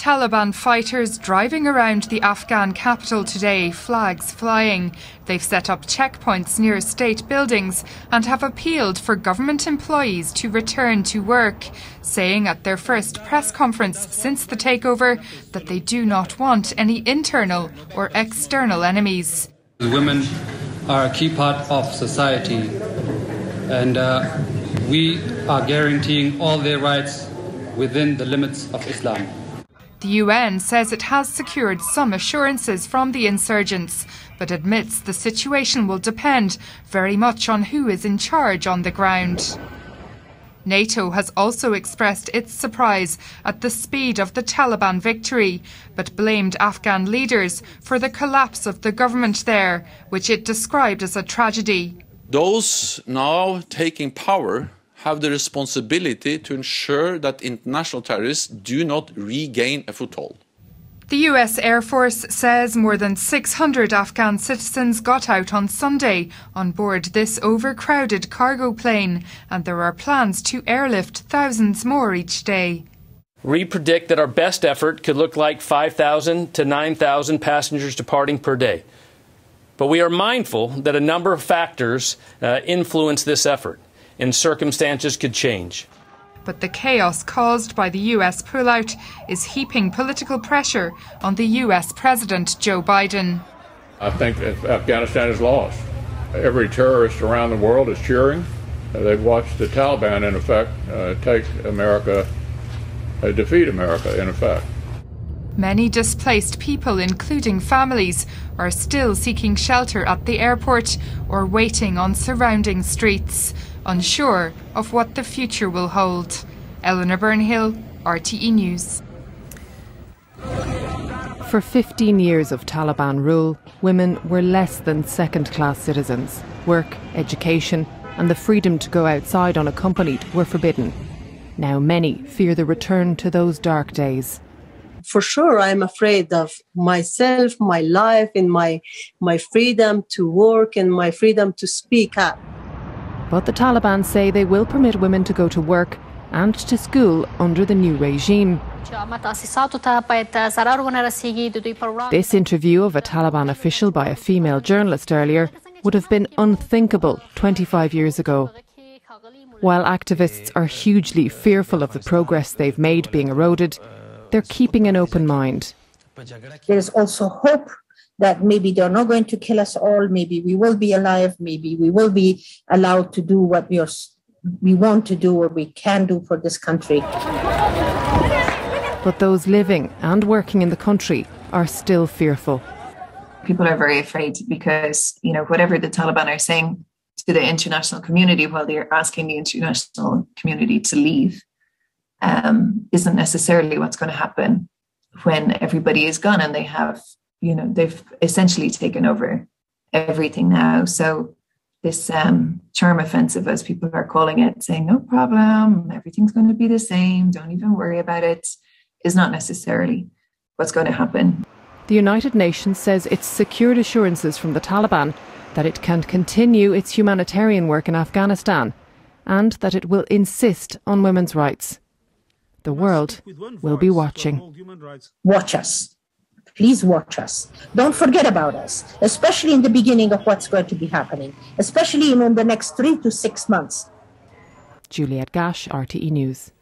Taliban fighters driving around the Afghan capital today, flags flying. They've set up checkpoints near state buildings and have appealed for government employees to return to work, saying at their first press conference since the takeover that they do not want any internal or external enemies. Women are a key part of society, and we are guaranteeing all their rights within the limits of Islam. The UN says it has secured some assurances from the insurgents, but admits the situation will depend very much on who is in charge on the ground. NATO has also expressed its surprise at the speed of the Taliban victory, but blamed Afghan leaders for the collapse of the government there, which it described as a tragedy. Those now taking power have the responsibility to ensure that international terrorists do not regain a foothold. The US Air Force says more than 600 Afghan citizens got out on Sunday on board this overcrowded cargo plane, and there are plans to airlift thousands more each day. We predict that our best effort could look like 5,000 to 9,000 passengers departing per day. But we are mindful that a number of factors influence this effort, and circumstances could change. But the chaos caused by the US pullout is heaping political pressure on the US President Joe Biden. I think that Afghanistan is lost. Every terrorist around the world is cheering. They've watched the Taliban, in effect, defeat America, in effect. Many displaced people, including families, are still seeking shelter at the airport or waiting on surrounding streets, unsure of what the future will hold. Eleanor Byrnehill, RTE News. For 15 years of Taliban rule, women were less than second-class citizens. Work, education and the freedom to go outside unaccompanied were forbidden. Now many fear the return to those dark days. For sure, I'm afraid of myself, my life, and my freedom to work and my freedom to speak up. But the Taliban say they will permit women to go to work and to school under the new regime. This interview of a Taliban official by a female journalist earlier would have been unthinkable 25 years ago. While activists are hugely fearful of the progress they've made being eroded, they're keeping an open mind. There is also hope that maybe they're not going to kill us all. Maybe we will be alive. Maybe we will be allowed to do what we want to do or we can do for this country. But those living and working in the country are still fearful. People are very afraid because, whatever the Taliban are saying to the international community while they're asking the international community to leave isn't necessarily what's going to happen when everybody is gone and they have, they've essentially taken over everything now. So this charm offensive, as people are calling it, saying no problem, everything's going to be the same, don't even worry about it, is not necessarily what's going to happen. The United Nations says it's secured assurances from the Taliban that it can continue its humanitarian work in Afghanistan and that it will insist on women's rights. The world will be watching. Watch us. Please watch us. Don't forget about us, especially in the beginning of what's going to be happening, especially in the next 3 to 6 months. Juliette Gash, RTE News.